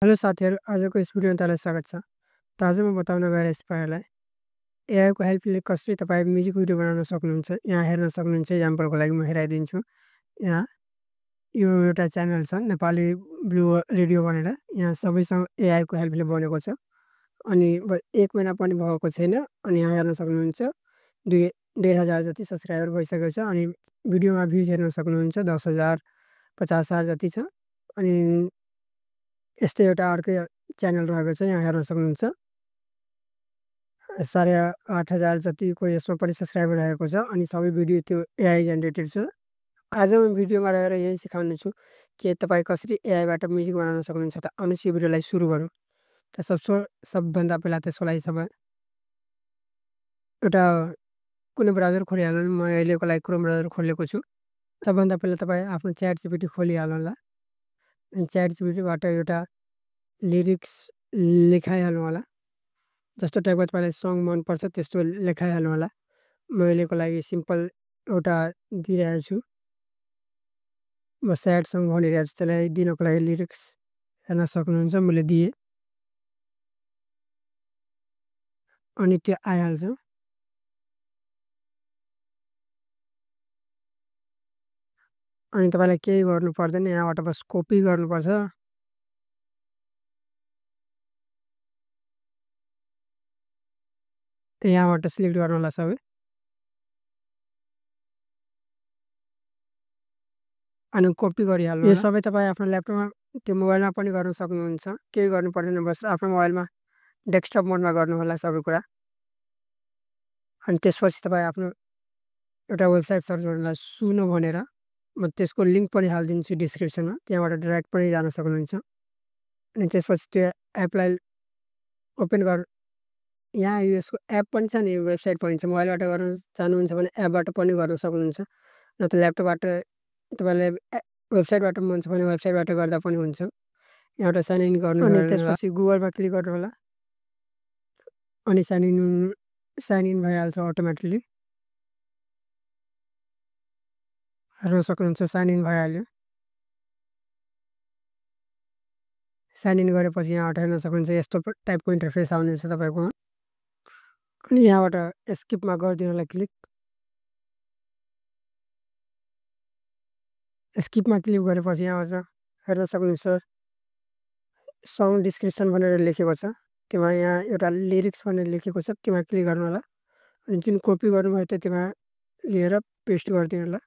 Hello साथीहरू, आजको यस भिडियोमा तपाईँलाई स्वागत छ। त आज म बताउन गइरहेछु तपाईँहरूलाई एआईको हेल्पले कसरी तपाईँ म्युजिक भिडियो बनाउन सक्नुहुन्छ। यहाँ हेर्न सक्नुहुन्छ, इक्जाम्पलको लागि म हेराइदिन्छु। यहाँ यो एउटा च्यानल छ नेपाली ब्लु रेडियो भनेर। यहाँ सबैसँग एआईको हेल्पले बनेको छ अनि 1 महिना पनि भएको छैन। अनि यहाँ हेर्न सक्नुहुन्छ 1.5 जति सब्सक्राइबर भइसकेको छ अनि भिडियोमा भ्युज हेर्न सक्नुहुन्छ 10,000 50,000 जति छ। अनि यस्तै एउटा अर्कै च्यानल रहेको छ, यहाँ हेर्न सक्नुहुन्छ 8,500 जतिको यसमा पनि सब्सक्राइबर रहेको छ अनि सबै भिडियो त्यो एआई जेनेरेटेड छ। आज म भिडियोमा रहेर यही सिकाउने छु कि तपाईँ कसरी एआईबाट म्युजिक बनाउन सक्नुहुन्छ। त आउनुहोस् यो भिडियोलाई सुरु गरौँ। त सबभन्दा पहिला त्यसको लागि एउटा कुनै ब्राउजर खोलिहाल्नु। म अहिलेको लागि क्रोम ब्राउजर खोलेको छु। सबभन्दा पहिला तपाईँ आफ्नो च्याट जिपिटी खोलिहाल्नु होला। च्याट जिपिटीबाट एउटा लिरिक्स लेखाइहाल्नु होला। जस्तो टाइपको तपाईँलाई सङ मनपर्छ त्यस्तो लेखाइहाल्नु होला। म अहिलेको लागि सिम्पल एउटा दिइरहेको छु। म स्याड सङ भनिरहेको छु, त्यसलाई दिनको लागि लिरिक्स हेर्न सक्नुहुन्छ। मैले दिएँ अनि त्यो आइहाल्छ। अनि तपाईँलाई केही गर्नु पर्दैन, यहाँबाट बस कपी गर्नुपर्छ। यहाँबाट सिलेक्ट गर्नु होला सबै अनि कपी गरिहाल्नु। यो सबै तपाईँ आफ्नो ल्यापटपमा त्यो मोबाइलमा पनि गर्न सक्नुहुन्छ। केही गर्नु पर्दैन, बस आफ्नो मोबाइलमा डेस्कटप मोडमा गर्नु होला सबै कुरा। अनि त्यसपछि तपाईँ आफ्नो एउटा वेबसाइट सर्च गर्नु होला सुनो भनेर। म त्यसको लिङ्क पनि हालिदिन्छु डिस्क्रिप्सनमा, त्यहाँबाट डाइरेक्ट पनि जान सक्नुहुन्छ। अनि त्यसपछि त्यो एपलाई ओपन गर्नु। यहाँ यसको एप पनि छ नि, वेबसाइट पनि छ। मोबाइलबाट गर्न चाहनुहुन्छ भने एपबाट पनि गर्न सक्नुहुन्छ, नत्र ल्यापटपबाट तपाईँलाई वेबसाइटबाट मन छ भने वेबसाइटबाट गर्दा पनि हुन्छ। यहाँबाट साइन इन गर्नु अनि त्यसपछि गुगलमा क्लिक गर्नु होला अनि साइन इन भइहाल्छ अटोमेटिकली। हेर्न सक्नुहुन्छ साइन इन भइहाल्यो। साइन इन गरेपछि यहाँबाट हेर्न सक्नुहुन्छ यस्तो टाइपको इन्टरफेस आउनेछ तपाईँको। अनि यहाँबाट स्किपमा गरिदिनु होला क्लिक। स्किपमा क्लिक गरेपछि यहाँ हेर्न सक्नुहुन्छ सङ डिस्क्रिप्सन भनेर लेखेको छ। त्यसमा यहाँ एउटा लिरिक्स भनेर लेखेको छ, त्यसमा क्लिक गर्नु होला। अनि जुन कपी गर्नुभयो त्यसमा लिएर पेस्ट गरिदिनु होला।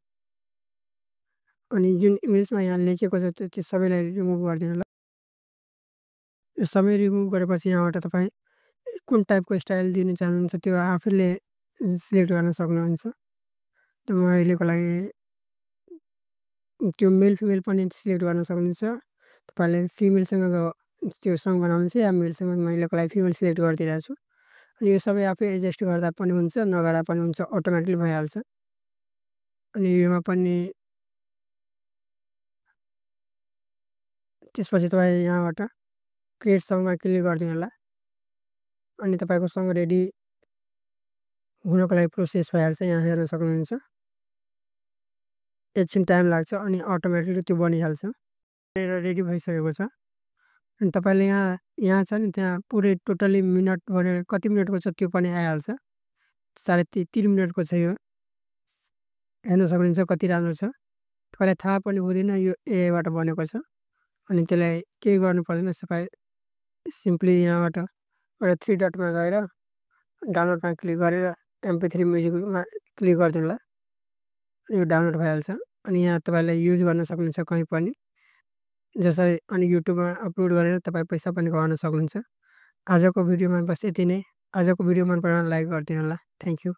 अनि जुन इमेजमा यहाँ लेखेको छ त्यो सबैलाई रिमुभ गरिदिनु होला। यो सबै रिमुभ गरेपछि यहाँबाट तपाईँ कुन टाइपको स्टाइल दिन चाहनुहुन्छ त्यो आफैले सिलेक्ट गर्न सक्नुहुन्छ। त म अहिलेको लागि त्यो मेल फिमेल पनि सिलेक्ट गर्न सक्नुहुन्छ। तपाईँले फिमेलसँग त्यो सङ बनाउनु छ या मेलसँग, म अहिलेको लागि फिमेल सिलेक्ट गरिदिरहेको छु। अनि यो सबै आफै एडजस्ट गर्दा पनि हुन्छ, नगर्दा पनि हुन्छ, अटोमेटिकली भइहाल्छ। अनि योमा पनि त्यसपछि तपाईँ यहाँबाट क्रिएट सङमा क्लिक गरिदिनु होला। अनि तपाईँको सङ रेडी हुनको लागि प्रोसेस भइहाल्छ। यहाँ हेर्न सक्नुहुन्छ एकछिन टाइम लाग्छ अनि अटोमेटिकली त्यो बनिहाल्छ। रेडी भइसकेको छ। अनि तपाईँले यहाँ छ नि, त्यहाँ पुरै टोटली मिनट भनेर कति मिनटको छ त्यो पनि आइहाल्छ। 3.5 मिनटको छ यो, हेर्न सक्नुहुन्छ कति राम्रो छ। तपाईँलाई थाहा पनि हुँदैन यो एआईबाट बनेको छ। अनि त्यसलाई केही गर्नु पर्दैन, तपाईँ सिम्पली यहाँबाट एउटा 3 डटमा गएर डाउनलोडमा क्लिक गरेर MP3 म्युजिकमा क्लिक गरिदिनु होला। यो डाउनलोड भइहाल्छ। अनि यहाँ तपाईँलाई युज गर्न सक्नुहुन्छ कहीँ पनि, जसरी अनि युट्युबमा अपलोड गरेर तपाईँ पैसा पनि कमाउन सक्नुहुन्छ। आजको भिडियोमा बस यति नै। आजको भिडियो मन परेमा लाइक गरिदिनु होला। Thank you.